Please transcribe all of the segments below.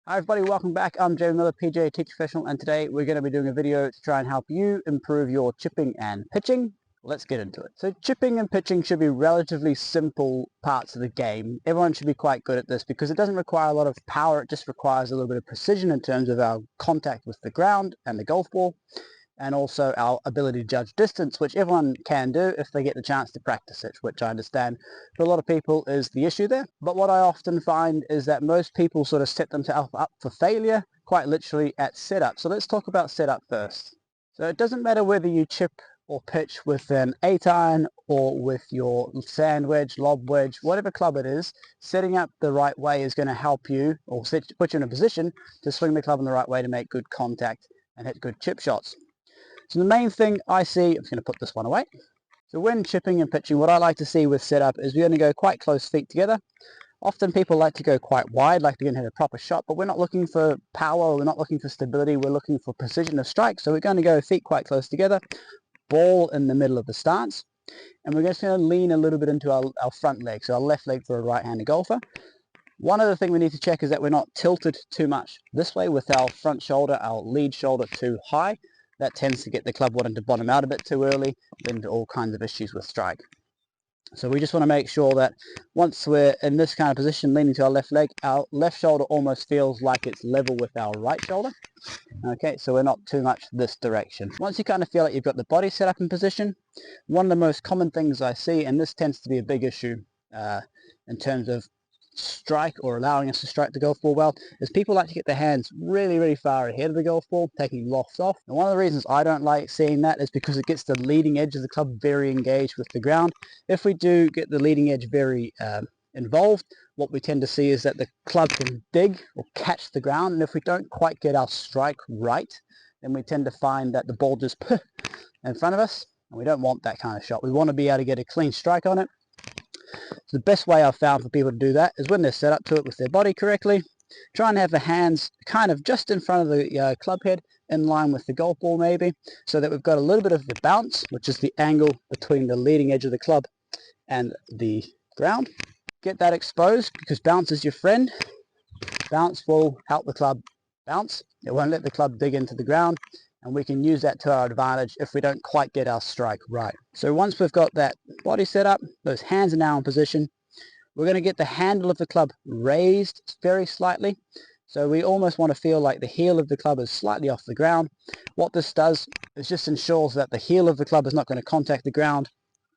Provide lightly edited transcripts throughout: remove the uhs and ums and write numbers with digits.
Hi everybody, welcome back. I'm Jamie Miller, PGA Teacher Professional, and today we're going to be doing a video to try and help you improve your chipping and pitching. Let's get into it. So chipping and pitching should be relatively simple parts of the game. Everyone should be quite good at this because it doesn't require a lot of power, it just requires a little bit of precision in terms of our contact with the ground and the golf ball, and also our ability to judge distance, which everyone can do if they get the chance to practice it, which I understand for a lot of people is the issue there. But what I often find is that most people sort of set themselves up for failure, quite literally at setup. So let's talk about setup first. So it doesn't matter whether you chip or pitch with an 8-iron or with your sand wedge, lob wedge, whatever club it is, setting up the right way is going to help you or put you in a position to swing the club in the right way to make good contact and hit good chip shots. So the main thing I see, I'm just going to put this one away. So when chipping and pitching, what I like to see with setup is we're going to go quite close feet together. Often people like to go quite wide, like they're going to hit a proper shot, but we're not looking for power, we're not looking for stability, we're looking for precision of strike. So we're going to go feet quite close together, ball in the middle of the stance, and we're just going to lean a little bit into our front leg, so our left leg for a right-handed golfer. One other thing we need to check is that we're not tilted too much this way with our front shoulder, our lead shoulder too high. That tends to get the club wanting to bottom out a bit too early, then to all kinds of issues with strike. So we just want to make sure that once we're in this kind of position, leaning to our left shoulder almost feels like it's level with our right shoulder. Okay, so we're not too much this direction. Once you kind of feel like you've got the body set up in position, one of the most common things I see, and this tends to be a big issue in terms of strike or allowing us to strike the golf ball well, is people like to get their hands really far ahead of the golf ball, taking lofts off. And one of the reasons I don't like seeing that is because it gets the leading edge of the club very engaged with the ground. If we do get the leading edge very involved, what we tend to see is that the club can dig or catch the ground, and if we don't quite get our strike right, then we tend to find that the ball just in front of us, and we don't want that kind of shot. We want to be able to get a clean strike on it. So the best way I've found for people to do that is when they're set up to it with their body correctly, try and have the hands kind of just in front of the club head, in line with the golf ball maybe, so that we've got a little bit of the bounce, which is the angle between the leading edge of the club and the ground. Get that exposed because bounce is your friend. Bounce will help the club bounce. It won't let the club dig into the ground, and we can use that to our advantage if we don't quite get our strike right. So once we've got that body set up, those hands are now in position, we're going to get the handle of the club raised very slightly. So we almost want to feel like the heel of the club is slightly off the ground. What this does is just ensures that the heel of the club is not going to contact the ground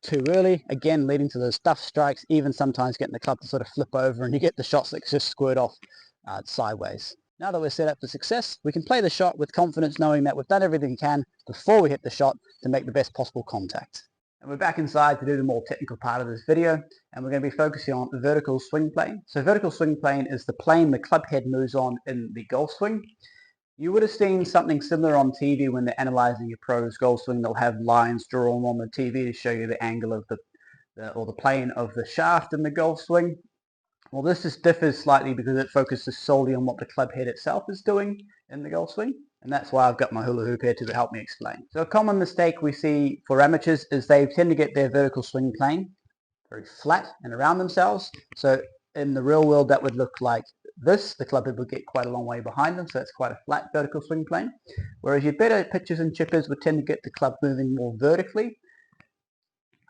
too early, again leading to those duff strikes, even sometimes getting the club to sort of flip over and you get the shots that just squirt off sideways. Now that we're set up for success, we can play the shot with confidence, knowing that we've done everything we can before we hit the shot to make the best possible contact. And we're back inside to do the more technical part of this video, and we're going to be focusing on the vertical swing plane. So vertical swing plane is the plane the club head moves on in the golf swing. You would have seen something similar on TV when they're analyzing a pro's golf swing. They'll have lines drawn on the TV to show you the angle of the plane of the shaft in the golf swing. Well, this just differs slightly because it focuses solely on what the club head itself is doing in the golf swing, and that's why I've got my hula hoop here to help me explain. So a common mistake we see for amateurs is they tend to get their vertical swing plane very flat and around themselves. So in the real world that would look like this. The club head would get quite a long way behind them, so it's quite a flat vertical swing plane. Whereas your better pitchers and chippers would tend to get the club moving more vertically,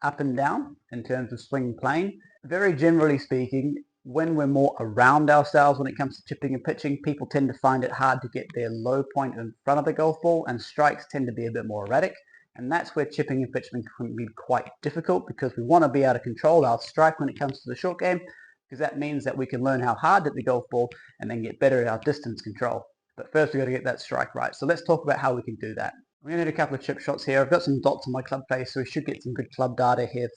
up and down in terms of swing plane. Very generally speaking, when we're more around ourselves when it comes to chipping and pitching, people tend to find it hard to get their low point in front of the golf ball, and strikes tend to be a bit more erratic. And that's where chipping and pitching can be quite difficult, because we want to be able to control our strike when it comes to the short game, because that means that we can learn how hard to hit the golf ball and then get better at our distance control. But first we've got to get that strike right. So let's talk about how we can do that. I'm going to do a couple of chip shots here. I've got some dots on my club face, so we should get some good club data here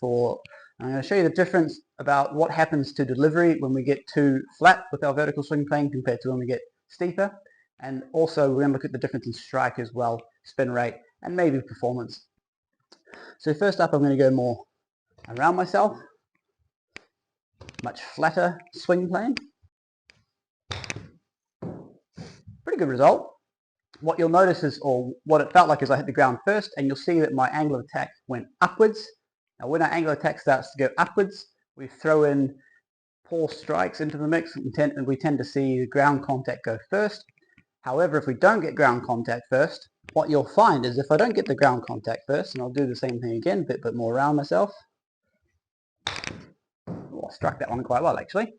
I'm going to show you the difference about what happens to delivery when we get too flat with our vertical swing plane compared to when we get steeper. And also we're going to look at the difference in strike as well, spin rate, and maybe performance. So first up, I'm going to go more around myself. Much flatter swing plane. Pretty good result. What you'll notice is, or what it felt like, is I hit the ground first, and you'll see that my angle of attack went upwards. Now when our angle of attack starts to go upwards, we throw in 4 strikes into the mix, and we tend to see the ground contact go first. However, if we don't get ground contact first, what you'll find is if I don't get the ground contact first, and I'll do the same thing again, a bit more around myself. Oh, I struck that one quite well actually.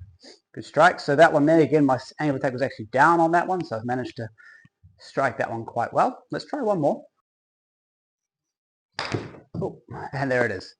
Good strike. So that one there, again, my angle of attack was actually down on that one, so I've managed to strike that one quite well. Let's try one more. Oh, and there it is.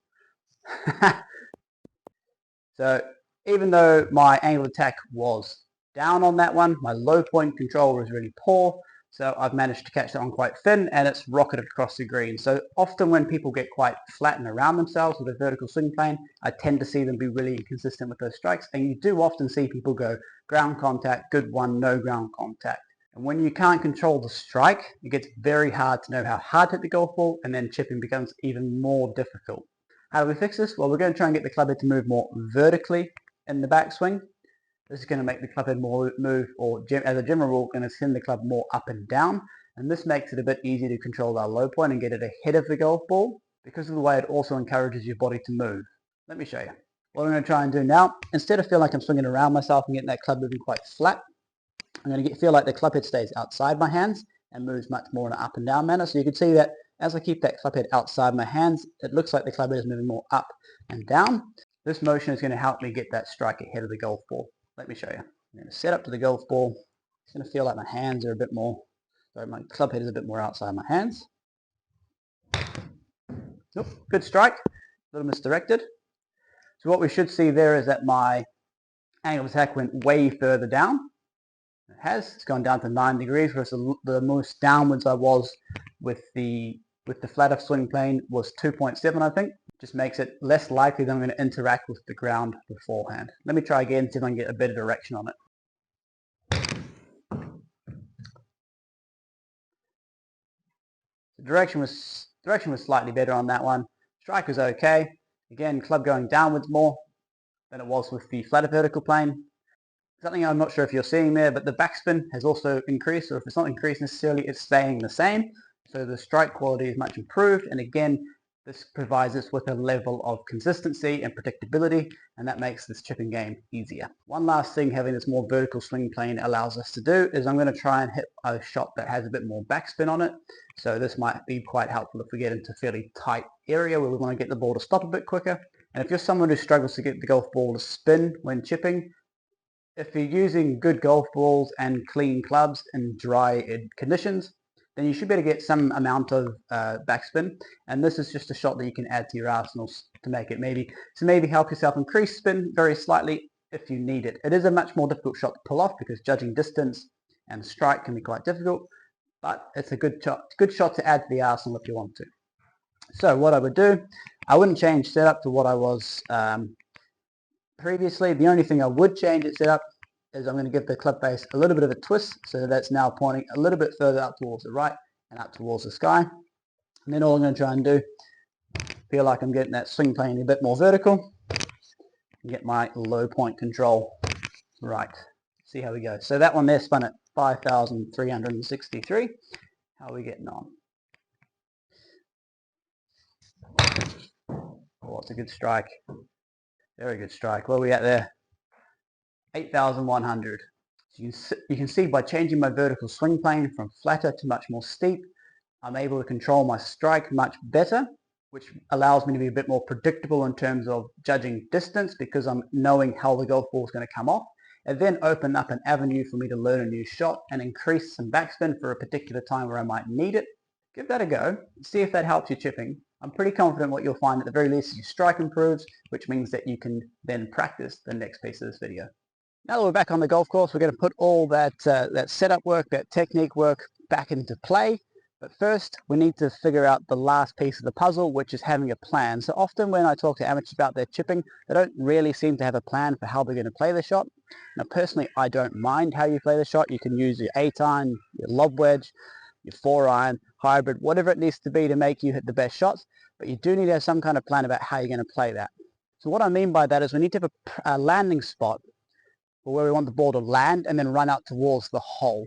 So even though my angle of attack was down on that one, my low point control was really poor. So I've managed to catch that one quite thin, and it's rocketed across the green. So often when people get quite flat and around themselves with a vertical swing plane, I tend to see them be really inconsistent with those strikes. And you do often see people go ground contact, good one, no ground contact. And when you can't control the strike, it gets very hard to know how hard to hit the golf ball, and then chipping becomes even more difficult. How do we fix this? Well, we're going to try and get the club head to move more vertically in the backswing. This is going to make the club head more move, or as a general rule, going to send the club more up and down. And this makes it a bit easier to control our low point and get it ahead of the golf ball, because of the way it also encourages your body to move. Let me show you. What I'm going to try and do now, instead of feeling like I'm swinging around myself and getting that club moving quite flat, I'm going to feel like the club head stays outside my hands and moves much more in an up and down manner. So you can see that as I keep that club head outside my hands, it looks like the club head is moving more up and down. This motion is going to help me get that strike ahead of the golf ball. Let me show you. I'm going to set up to the golf ball. It's going to feel like my hands are a bit more, sorry, my club head is a bit more outside my hands. Nope, good strike, a little misdirected. So what we should see there is that my angle of attack went way further down. It has. It's gone down to 9 degrees, whereas the most downwards I was with the flatter swing plane was 2.7, I think. Just makes it less likely that I'm going to interact with the ground beforehand. Let me try again, see if I can get a better direction on it. The direction was slightly better on that one. Strike was okay. Again, club going downwards more than it was with the flatter vertical plane. Something I'm not sure if you're seeing there, but the backspin has also increased, or if it's not increased necessarily, it's staying the same. So the strike quality is much improved, and again, this provides us with a level of consistency and predictability, and that makes this chipping game easier. One last thing having this more vertical swing plane allows us to do is I'm going to try and hit a shot that has a bit more backspin on it. So this might be quite helpful if we get into a fairly tight area where we want to get the ball to stop a bit quicker. And if you're someone who struggles to get the golf ball to spin when chipping, if you're using good golf balls and clean clubs in dry conditions, then you should be able to get some amount of backspin. And this is just a shot that you can add to your arsenals to make it maybe help yourself increase spin very slightly if you need it. It is a much more difficult shot to pull off because judging distance and strike can be quite difficult, but it's a good shot to add to the arsenal if you want to. So what I would do, I wouldn't change setup to what I was previously. The only thing I would change its setup is I'm going to give the club face a little bit of a twist so that's now pointing a little bit further up towards the right and up towards the sky. And then all I'm going to try and do, feel like I'm getting that swing plane a bit more vertical and get my low point control right. See how we go. So that one there spun at 5,363. How are we getting on? Oh, it's a good strike. Very good strike. Where are we at there? 8,100. So you can see by changing my vertical swing plane from flatter to much more steep, I'm able to control my strike much better, which allows me to be a bit more predictable in terms of judging distance because I'm knowing how the golf ball is going to come off, and then open up an avenue for me to learn a new shot and increase some backspin for a particular time where I might need it. Give that a go. See if that helps you chipping. I'm pretty confident what you'll find at the very least is your strike improves, which means that you can then practice the next piece of this video. Now that we're back on the golf course, we're going to put all that setup work, that technique work back into play. But first, we need to figure out the last piece of the puzzle, which is having a plan. So often when I talk to amateurs about their chipping, they don't really seem to have a plan for how they're going to play the shot. Now personally, I don't mind how you play the shot. You can use your 8-iron, your lob wedge, your 4-iron, hybrid, whatever it needs to be to make you hit the best shots. But you do need to have some kind of plan about how you're going to play that. So what I mean by that is we need to have a landing spot where we want the ball to land and then run out towards the hole.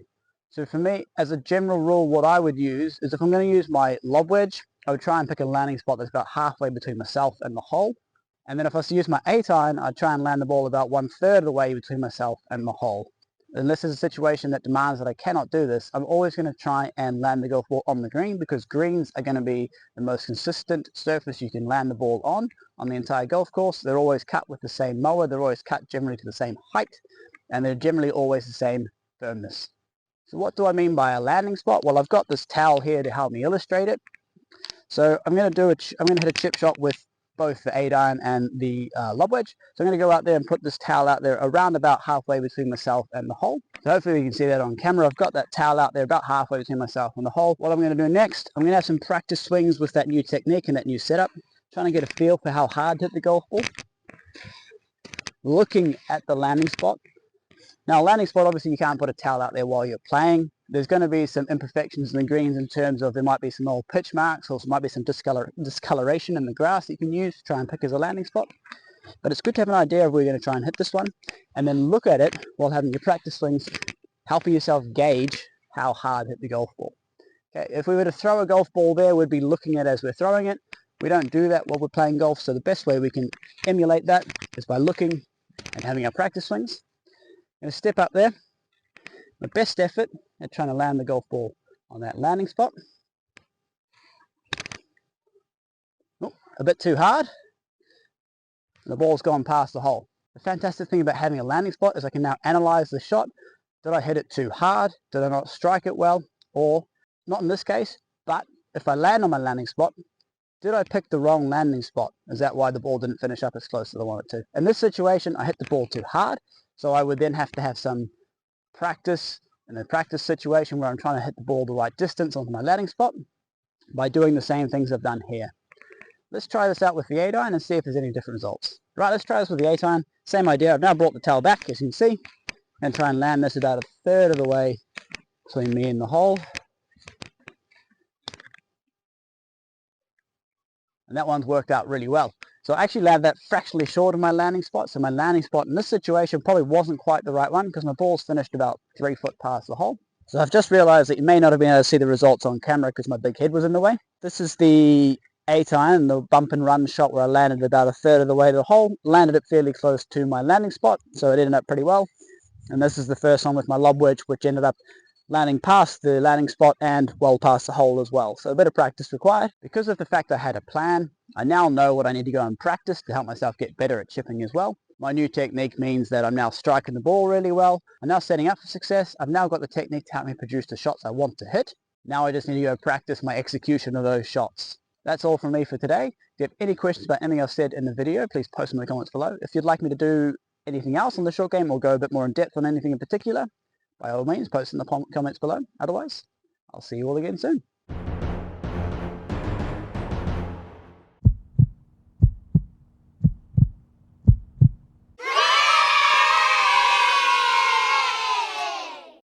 So for me, as a general rule, what I would use is if I'm going to use my lob wedge, I would try and pick a landing spot that's about halfway between myself and the hole. And then if I was to use my 8-iron, I'd try and land the ball about 1/3 of the way between myself and the hole. Unless there's a situation that demands that I cannot do this, I'm always going to try and land the golf ball on the green, because greens are going to be the most consistent surface you can land the ball on the entire golf course. They're always cut with the same mower, they're always cut generally to the same height, and they're generally always the same firmness. So what do I mean by a landing spot? Well, I've got this towel here to help me illustrate it. So I'm going to hit a chip shot with both the 8-iron and the lob wedge. So I'm going to go out there and put this towel out there around about halfway between myself and the hole. So hopefully you can see that on camera. I've got that towel out there about halfway between myself and the hole. What I'm going to do next, I'm going to have some practice swings with that new technique and that new setup. Trying to get a feel for how hard to hit the golf ball. Looking at the landing spot. Now, landing spot, obviously you can't put a towel out there while you're playing. There's going to be some imperfections in the greens in terms of there might be some old pitch marks, or there might be some discoloration in the grass that you can use to try and pick as a landing spot. But it's good to have an idea of where you're going to try and hit this one, and then look at it while having your practice swings, helping yourself gauge how hard to hit the golf ball. Okay, if we were to throw a golf ball there, we'd be looking at it as we're throwing it. We don't do that while we're playing golf, so the best way we can emulate that is by looking and having our practice swings. I'm going to step up there. My best effort at trying to land the golf ball on that landing spot. Oh, a bit too hard. And the ball's gone past the hole. The fantastic thing about having a landing spot is I can now analyze the shot. Did I hit it too hard? Did I not strike it well? Or, not in this case, but if I land on my landing spot, did I pick the wrong landing spot? Is that why the ball didn't finish up as close as I wanted to? In this situation, I hit the ball too hard, so I would then have to have some practice in a practice situation where I'm trying to hit the ball the right distance onto my landing spot by doing the same things I've done here. Let's try this out with the 8-iron and see if there's any different results. Right, let's try this with the 8-iron. Same idea. I've now brought the towel back, as you can see, and try and land this about 1/3 of the way between me and the hole. And that one's worked out really well. So I actually landed that fractionally short of my landing spot. So my landing spot in this situation probably wasn't quite the right one, because my ball's finished about 3 foot past the hole. So I've just realized that you may not have been able to see the results on camera because my big head was in the way. This is the 8-iron, the bump and run shot where I landed about 1/3 of the way to the hole. Landed it fairly close to my landing spot, so it ended up pretty well. And this is the first one with my lob wedge, which ended up landing past the landing spot and well past the hole as well. So a bit of practice required. Because of the fact I had a plan, I now know what I need to go and practice to help myself get better at chipping as well. My new technique means that I'm now striking the ball really well. I'm now setting up for success. I've now got the technique to help me produce the shots I want to hit. Now I just need to go practice my execution of those shots. That's all from me for today. If you have any questions about anything I've said in the video, please post them in the comments below. If you'd like me to do anything else on the short game or go a bit more in depth on anything in particular, by all means, post in the comments below. Otherwise, I'll see you all again soon.